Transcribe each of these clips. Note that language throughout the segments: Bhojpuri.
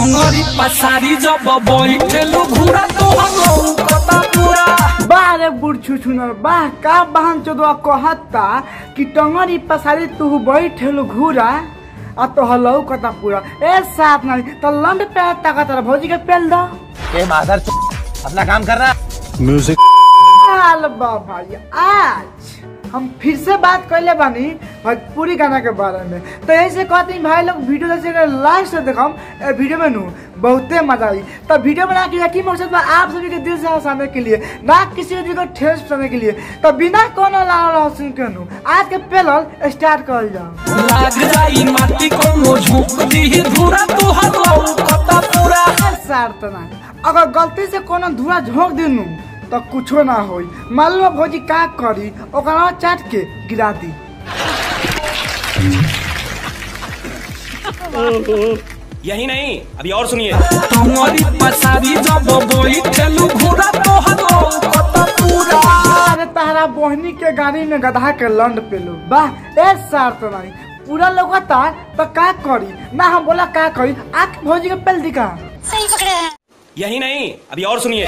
टंगरी पसारी जब बैठेलु घुरा तो हम कता पूरा बारे बुढ़ छुछुनर बाह का बहन चोदवा कहता कि टंगरी पसारी तू बैठेलु घुरा आ तो हलौ कता पूरा ए साथ नहीं तो लंड पे ताकत भौजी के पेल दो ए मादर अपना काम कर रहा म्यूजिक भाई आज हम फिर से बात कर ले बानी भोजपुरी गाना के बारे में। तो ऐसे कहते हैं भाई लोग वीडियो जैसे लास्ट देखम वीडियो में नू बहुते मजा आई। तो वीडियो बना के यकीन मकसद में आप सभी के दिल से हंसाने के लिए ना किसी चीज को ठेस पहुंचाने के लिए। तो बिना कोनो लाल सुन के नू आज के पहल स्टार्ट कर जाओ। लाग जाई माटी को मोझुक दी धुरा तो हम कता पूरा सार तो ना अगर गलती से कोनो धुरा झोंक दिनू तो कुछो ना होई। मालूम भौजी का करी ओकरा चाट के गिरा दी। यही नहीं अभी और सुनिए। टंगरी पसारी जब बैठेलु घुरा तो हम कता पूरा अरे तारा बहनी के गाड़ी में गधा के लंड पेलू वाह ए सार तो नहीं पूरा लगता तो का करी ना हम बोला का करी आके भौजी के पेल दिखा। सही पकड़े हैं। यही नहीं अभी और सुनिए।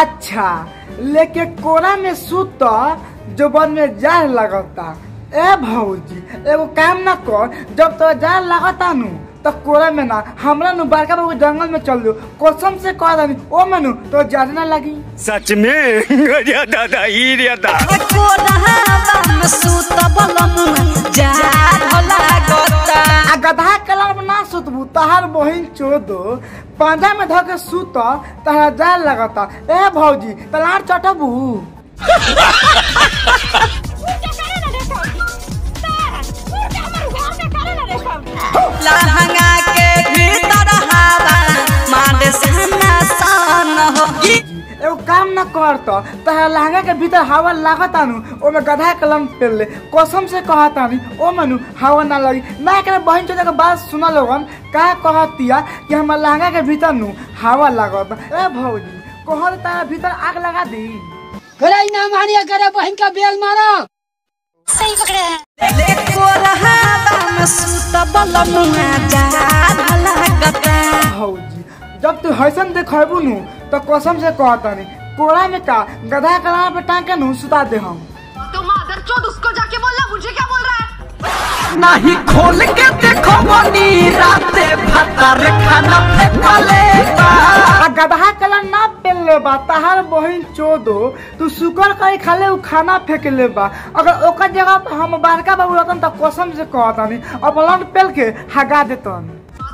अच्छा लेके कोरा में सूत जोबन में जार लगता। ए भौजी एगो काम ना कर जब तो जार लगता नु तो कोरा में ना हमरा नु बड़का बाबू जंगल में चल दो कसम से कह दनी ओ मनु तो जार ना लगी। सच में दादा ही रे आ गधा कलर में ना सुतबू तहार बहिन चोदो पांजा में धके सुत तहरा जाल लगता। ए भौजी तलार चटबू लहंगा के भीतर हवा मारे सहना सन हो। एगो काम न करता तहरा लहंगा के भीतर हवा लागता नु ओमे गधा कलम पेल ले कसम से कहता नी ओ मनु हवा ना लगी ना एकरा बहन चोदा के बात सुना लोगन का कहतिया कि हमर लहंगा के भीतर नु हवा लागता। ए भौजी कहल तारा भीतर आग लगा दी करे ना मानिया करे बहन का बेल मारो। सही पकड़े हैं। लेको रहा बम सूत बलमुआ जान लगता। भौजी जब तू हैसन देखबू नु तो कसम से कहता नी कोड़ा में का गधा कलम पे टांग के नु सुता दे हम। तो मादर चोद उसको जाके बोलना मुझे क्या बोल रहा है। नहीं खोल के देखो बनी राते भतर खाना फेंकले आ गधा कलम ना पेल ले बा तहार बहिन चोदो तू शुक्र करी खाले उ खाना फेंक ले बा। अगर ओकर जगह पे हम बड़का बाबू रहतन तो कसम से कहता नी अब लंड पेल के हगा देतन।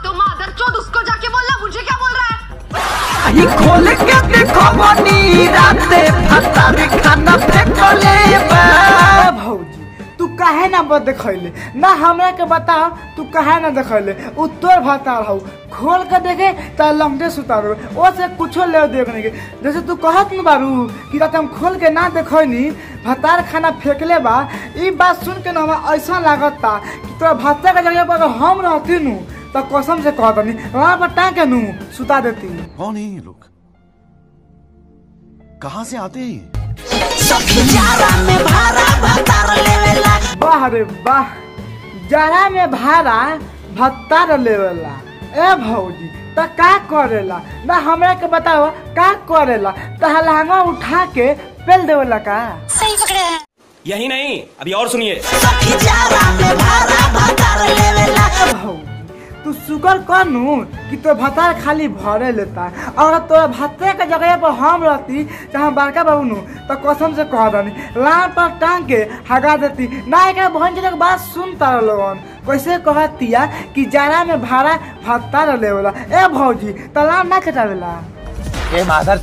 तो मादर चोद उसको जाके बोलना मुझे क्या बोल रहा है। नहीं खोल के देखो बनी राते भतर खाना फेंकले ए भौजी तू काहे ना देखले ना हमरा के बताओ तू काहे ना देखले उ तोर भतार हौ खोल के देखे त लंगटे सुतारो ओ से कुछो ले देखने के जैसे तू कहत न बारू कि रात हम खोल के ना देखनी भतार खाना फेंकले बा ई बात सुन के ना हमरा ऐसा लागता कि तोरा भत्ता के जगह पर हम रहती नु तो कसम से कहतनी वहां पर टांग के नु सुता देती। कौन है ये लोग कहाँ से आते हैं? वाह रे वाह जारा में भाड़ा भत्ता लेवेला। ए भौजी त का करेला ना हमरा के बताओ का करेला त लहंगा उठा के पेल देवेला का। सही पकड़े हैं। यही नहीं अभी और सुनिए। भौजी तू शुक्र कर नू कि तो भत्ता खाली भरे लेता और तोरा भत्ते के जगह पर हम रहती जहाँ बड़का बाबू नू तो कसम से कह दनी लान पर टांग के हगा देती ना एक बहन जी के बात सुनता लोगन कैसे कहतिया कि जारा में भाड़ा भत्ता लेवेला। ए भौजी तलान ना कटावेला। ए मादर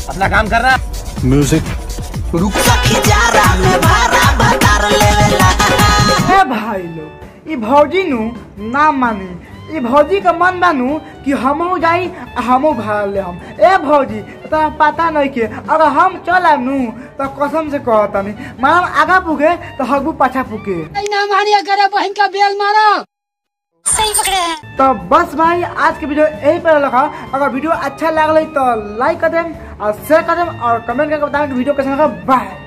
अपना काम कर रहा म्यूजिक रुक ए भाई लोग ई भौजी नू ना मानी ई भौजी का मन बानू कि हमहू जाई हमहू भाड़ ले हम। ए भौजी तो पता नहीं के अगर हम चल आब नू तो कसम से कहता नहीं मालूम आगा पुगे तो हगू पाछा पुगे। ना मानिया करे बहन का बेल मारो। सही पकड़े हैं। तो बस भाई आज के वीडियो यही पर लगा। अगर वीडियो अच्छा लगल तो लाइक कर देम और शेयर कर देम और कमेंट करके बताएं कि वीडियो कैसा लगा। बाय।